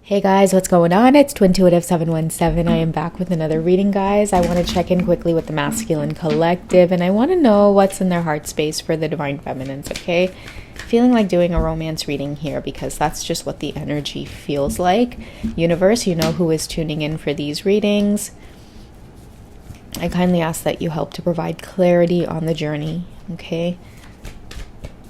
Hey guys, what's going on? It's Twintuitive717. I am back with another reading, guys. I want to check in quickly with the masculine collective, and I want to know what's in their heart space for the divine feminines, okay? Feeling like doing a romance reading here because that's just what the energy feels like. Universe, you know who is tuning in for these readings. I kindly ask that you help to provide clarity on the journey, okay?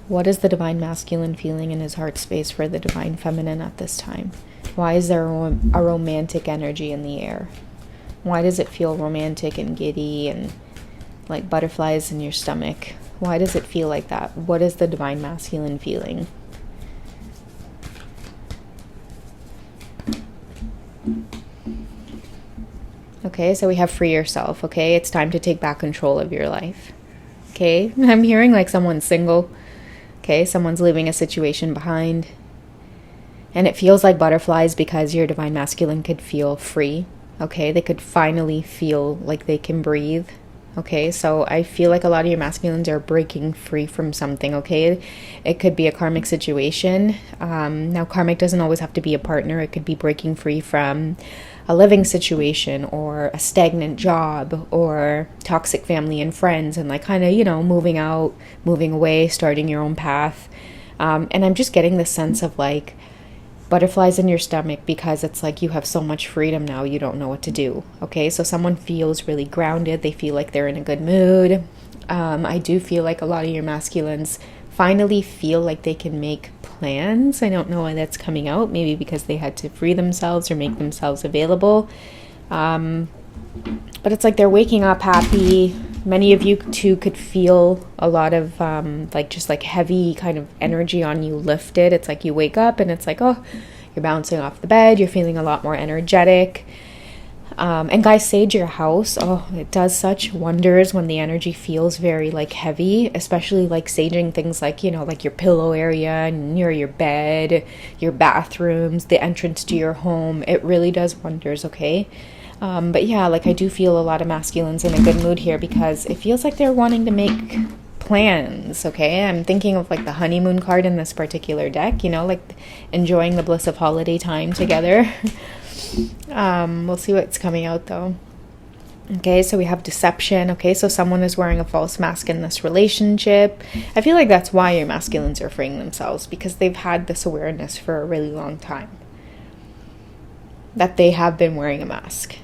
What is the divine masculine feeling in his heart space for the divine feminine at this time? Why is there a romantic energy in the air? Why does it feel romantic and giddy and like butterflies in your stomach? Why does it feel like that? What is the divine masculine feeling? Okay, so we have free yourself, okay? It's time to take back control of your life. Okay, I'm hearing like someone's single. Okay, someone's leaving a situation behind. And it feels like butterflies because your divine masculine could feel free, okay? They could finally feel like they can breathe, okay? So I feel like a lot of your masculines are breaking free from something, okay? It could be a karmic situation. Now, karmic doesn't always have to be a partner. It could be breaking free from a living situation or a stagnant job or toxic family and friends and like kind of, moving out, moving away, starting your own path. And I'm just getting this sense of like, butterflies in your stomach because it's like you have so much freedom now, you don't know what to do. Okay, so someone feels really grounded. They feel like they're in a good mood. I do feel like a lot of your masculines finally feel like they can make plans. I don't know why that's coming out. Maybe because they had to free themselves or make themselves available. But it's like they're waking up happy. Many of you too could feel a lot of just heavy kind of energy on you lifted. It's like you wake up and it's like, oh, you're bouncing off the bed. You're feeling a lot more energetic. And guys, sage your house. Oh, it does such wonders when the energy feels very like heavy, especially like saging things like, like your pillow area, near your bed, your bathrooms, the entrance to your home. It really does wonders, okay? But yeah, like I do feel a lot of masculines in a good mood here because it feels like they're wanting to make plans, okay? I'm thinking of like the honeymoon card in this particular deck, like enjoying the bliss of holiday time together. We'll see what's coming out though. Okay, so we have deception. Okay, so someone is wearing a false mask in this relationship. I feel like that's why your masculines are freeing themselves because they've had this awareness for a really long time that they have been wearing a mask.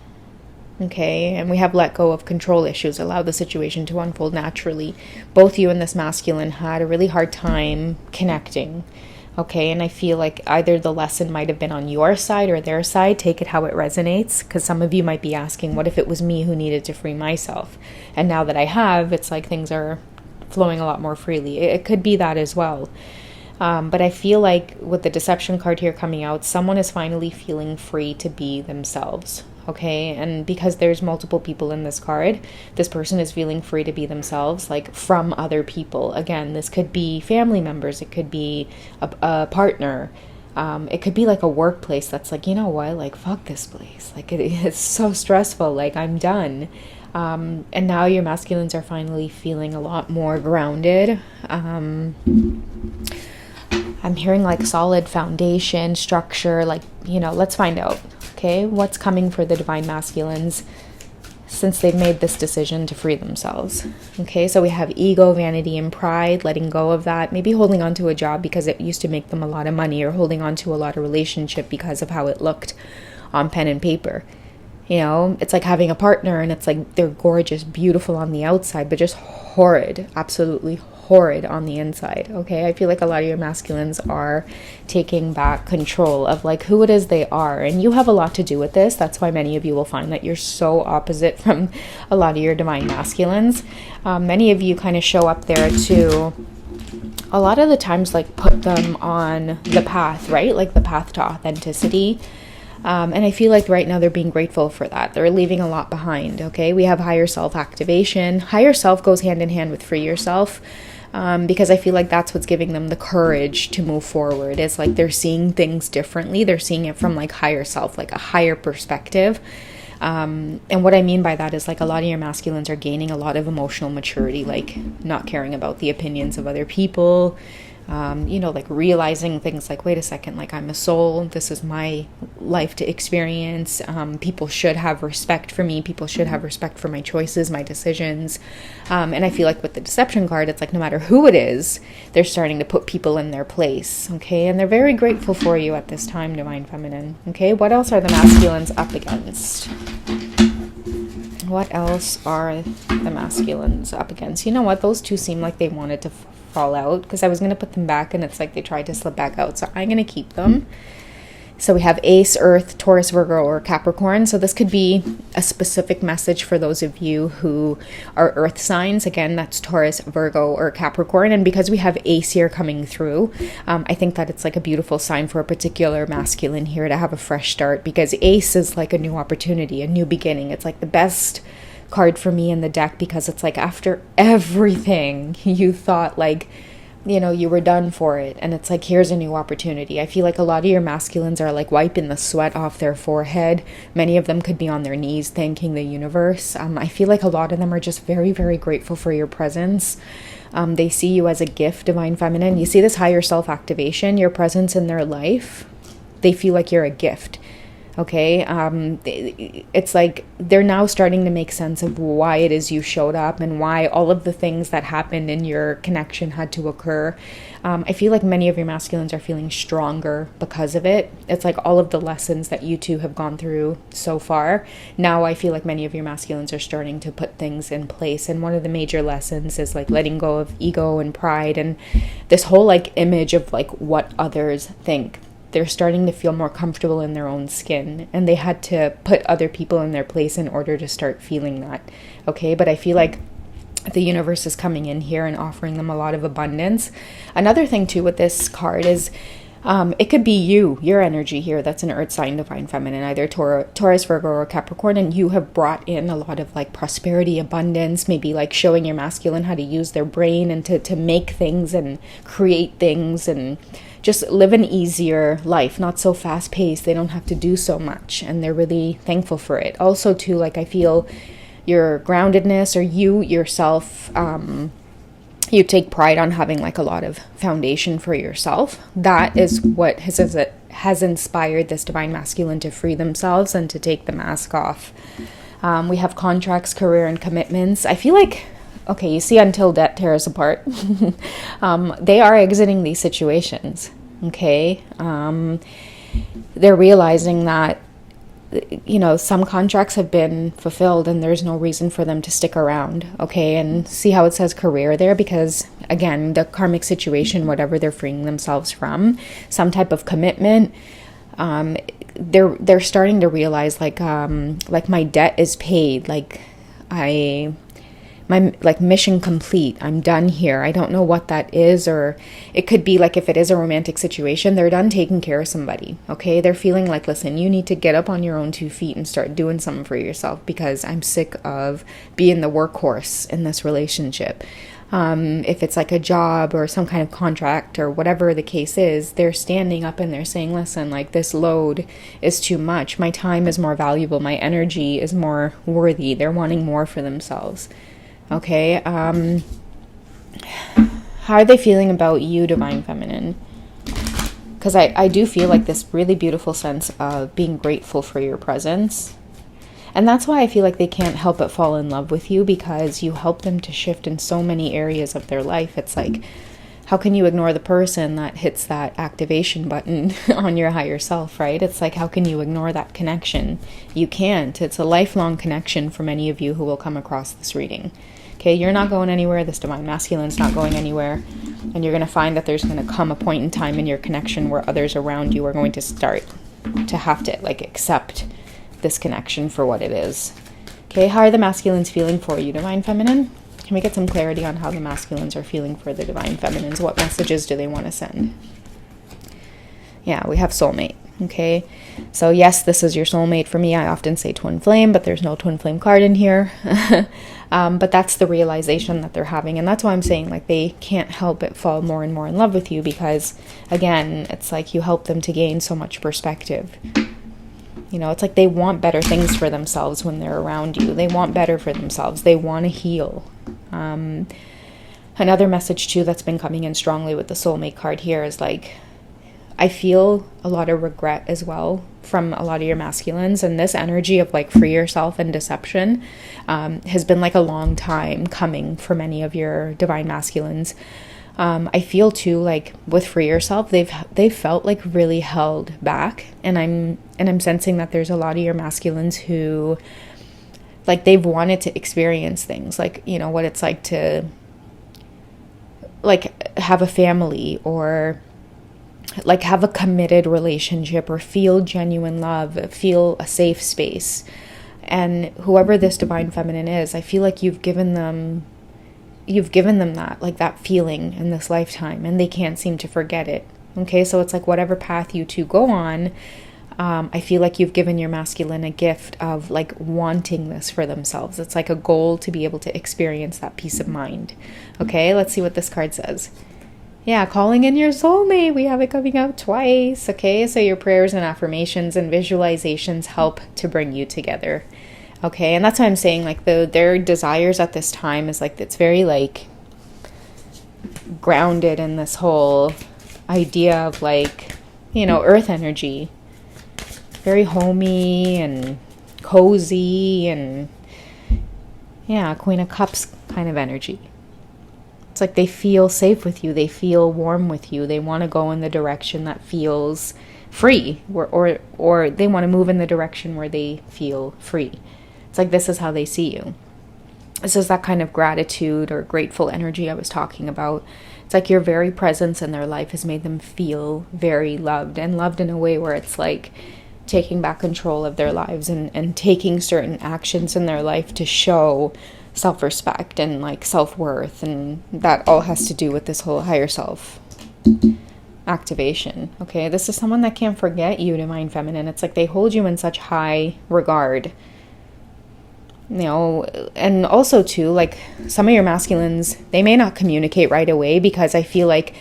Okay, and we have let go of control issues, allow the situation to unfold naturally. Both you and this masculine had a really hard time connecting. Okay, and I feel like either the lesson might have been on your side or their side. Take it how it resonates, because some of you might be asking, what if it was me who needed to free myself? And now that I have, it's like things are flowing a lot more freely. It could be that as well. But I feel like with the deception card here coming out, someone is finally feeling free to be themselves. Okay, and because there's multiple people in this card, this person is feeling free to be themselves, like from other people. Again, this could be family members, it could be a partner, it could be like a workplace that's like, you know what, like fuck this place, like it's so stressful, like I'm done. And now your masculines are finally feeling a lot more grounded. I'm hearing like solid foundation, structure, like, let's find out. Okay, what's coming for the divine masculines since they've made this decision to free themselves? Okay, so we have ego, vanity, and pride, letting go of that. Maybe holding on to a job because it used to make them a lot of money, or holding on to a lot of relationship because of how it looked on pen and paper. It's like having a partner and it's like they're gorgeous, beautiful on the outside, but just horrid, absolutely horrid on the inside. Okay, I feel like a lot of your masculines are taking back control of like who it is they are, and you have a lot to do with this. That's why many of you will find that you're so opposite from a lot of your divine masculines. Many of you kind of show up there to a lot of the times like put them on the path, right? Like the path to authenticity. And I feel like right now they're being grateful for that. They're leaving a lot behind, okay? We have higher self activation. Higher self goes hand in hand with free yourself, because I feel like that's what's giving them the courage to move forward. It's like they're seeing things differently. They're seeing it from like higher self, like a higher perspective. And what I mean by that is like a lot of your masculines are gaining a lot of emotional maturity, like not caring about the opinions of other people, like realizing things like, wait a second, like I'm a soul, this is my life to experience. People should have respect for me. People should have respect for my choices, my decisions. And I feel like with the deception card, it's like no matter who it is, they're starting to put people in their place. Okay. And they're very grateful for you at this time, Divine Feminine. Okay. What else are the masculines up against? What else are the masculines up against? You know what? Those two seem like they wanted to fall out, because I was going to put them back and it's like they tried to slip back out. So I'm going to keep them. So we have Ace, Earth, Taurus, Virgo, or Capricorn. So this could be a specific message for those of you who are Earth signs. Again, that's Taurus, Virgo, or Capricorn. And because we have Ace here coming through, I think that it's like a beautiful sign for a particular masculine here to have a fresh start, because Ace is like a new opportunity, a new beginning. It's like the best card for me in the deck, because it's like after everything you thought like, you were done for it, and it's like, here's a new opportunity. I feel like a lot of your masculines are like wiping the sweat off their forehead. Many of them could be on their knees thanking the universe. I feel like a lot of them are just very, very grateful for your presence. They see you as a gift, Divine Feminine. You see this higher self activation, your presence in their life. They feel like you're a gift. Okay, it's like they're now starting to make sense of why it is you showed up and why all of the things that happened in your connection had to occur. I feel like many of your masculines are feeling stronger because of it. It's like all of the lessons that you two have gone through so far. Now I feel like many of your masculines are starting to put things in place. And one of the major lessons is like letting go of ego and pride and this whole like image of like what others think. They're starting to feel more comfortable in their own skin, and they had to put other people in their place in order to start feeling that. Okay, but I feel like the universe is coming in here and offering them a lot of abundance. Another thing too with this card is it could be your energy here that's an earth sign, Divine Feminine, either Taurus, Virgo, or Capricorn, and you have brought in a lot of like prosperity, abundance, maybe like showing your masculine how to use their brain and to make things and create things and just live an easier life, not so fast paced. They don't have to do so much, and they're really thankful for it. Also too, like I feel your groundedness, or you yourself, you take pride on having like a lot of foundation for yourself. That is what has inspired this Divine Masculine to free themselves and to take the mask off. We have contracts, career, and commitments. I feel like, okay, you see, until debt tears apart, they are exiting these situations, okay? They're realizing that, some contracts have been fulfilled and there's no reason for them to stick around, okay? And see how it says career there, because, again, the karmic situation, whatever they're freeing themselves from, some type of commitment, they're starting to realize, like my debt is paid, my mission complete. I'm done here. I don't know what that is, or it could be like if it is a romantic situation, they're done taking care of somebody. Okay, they're feeling like, listen, you need to get up on your own 2 feet and start doing something for yourself, because I'm sick of being the workhorse in this relationship. If it's like a job or some kind of contract or whatever the case is, they're standing up and they're saying, listen, like this load is too much. My time is more valuable. My energy is more worthy. They're wanting more for themselves. Okay, how are they feeling about you, Divine Feminine? Because I do feel like this really beautiful sense of being grateful for your presence. And that's why I feel like they can't help but fall in love with you, because you help them to shift in so many areas of their life. It's like, how can you ignore the person that hits that activation button on your higher self, right? It's like, how can you ignore that connection? You can't. It's a lifelong connection for many of you who will come across this reading. Okay, you're not going anywhere. This Divine Masculine's not going anywhere. And you're going to find that there's going to come a point in time in your connection where others around you are going to start to have to like accept this connection for what it is. Okay, how are the masculines feeling for you, Divine Feminine? Can we get some clarity on how the masculines are feeling for the Divine Feminines? What messages do they want to send? Yeah, we have soulmate. Okay, so yes, this is your soulmate. For me, I often say twin flame, but there's no twin flame card in here. But that's the realization that they're having. And that's why I'm saying, like, they can't help but fall more and more in love with you, because, again, it's like you help them to gain so much perspective. It's like they want better things for themselves when they're around you. They want better for themselves. They want to heal. Another message too that's been coming in strongly with the soulmate card here is like, I feel a lot of regret as well from a lot of your masculines, and this energy of like free yourself and deception has been like a long time coming for many of your divine masculines. I feel too like with free yourself, they've felt like really held back, and I'm sensing that there's a lot of your masculines who like they've wanted to experience things like, you know, what it's like to like have a family, or like have a committed relationship, or feel genuine love, feel a safe space. And whoever this divine feminine is, I feel like you've given them that, like that feeling in this lifetime, and they can't seem to forget it. Okay, so it's like whatever path you two go on, I feel like you've given your masculine a gift of like wanting this for themselves. It's like a goal to be able to experience that peace of mind. Okay, let's see what this card says. Yeah, calling in your soulmate. We have it coming out twice. Okay, so your prayers and affirmations and visualizations help to bring you together. Okay, and that's why I'm saying like their desires at this time is like, it's very like grounded in this whole idea of like, you know, earth energy. Very homey and cozy, and yeah, Queen of Cups kind of energy. It's like they feel safe with you. They feel warm with you. They want to go in the direction that feels free, or they want to move in the direction where they feel free. It's like this is how they see you. This is that kind of gratitude or grateful energy I was talking about. It's like your very presence in their life has made them feel very loved, and loved in a way where it's like taking back control of their lives and taking certain actions in their life to show self-respect and like self-worth, and that all has to do with this whole higher self activation. Okay, this is someone that can't forget you, divine feminine. It's like they hold you in such high regard, you know. And also too, like some of your masculines, they may not communicate right away, because I feel like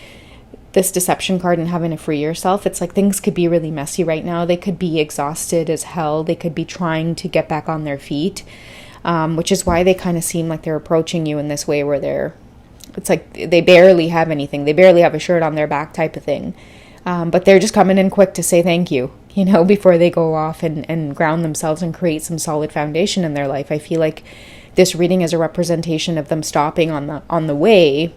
this deception card and having to free yourself, it's like things could be really messy right now. They could be exhausted as hell. They could be trying to get back on their feet, which is why they kind of seem like they're approaching you in this way where it's like they barely have anything. They barely have a shirt on their back type of thing. But they're just coming in quick to say thank you, you know, before they go off and ground themselves and create some solid foundation in their life. I feel like this reading is a representation of them stopping on the way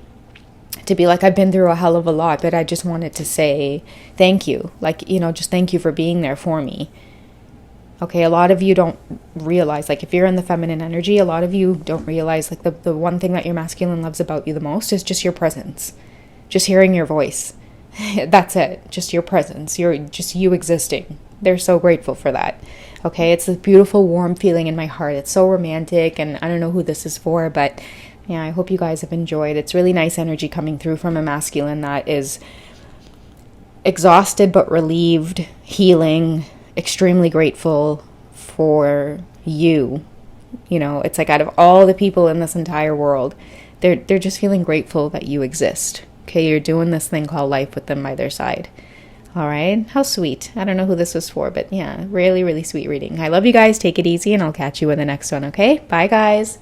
to be like, I've been through a hell of a lot, but I just wanted to say thank you. Like, you know, just thank you for being there for me. Okay, a lot of you don't realize, like if you're in the feminine energy, a lot of you don't realize like the one thing that your masculine loves about you the most is just your presence. Just hearing your voice. That's it. Just your presence. Just you existing. They're so grateful for that. Okay, it's a beautiful, warm feeling in my heart. It's so romantic, and I don't know who this is for, but yeah, I hope you guys have enjoyed. It's really nice energy coming through from a masculine that is exhausted but relieved, healing, extremely grateful for you. You know, it's like out of all the people in this entire world, they're just feeling grateful that you exist. Okay, you're doing this thing called life with them by their side. All right, how sweet. I don't know who this was for, but yeah, really, really sweet reading. I love you guys. Take it easy, and I'll catch you in the next one, okay? Bye, guys.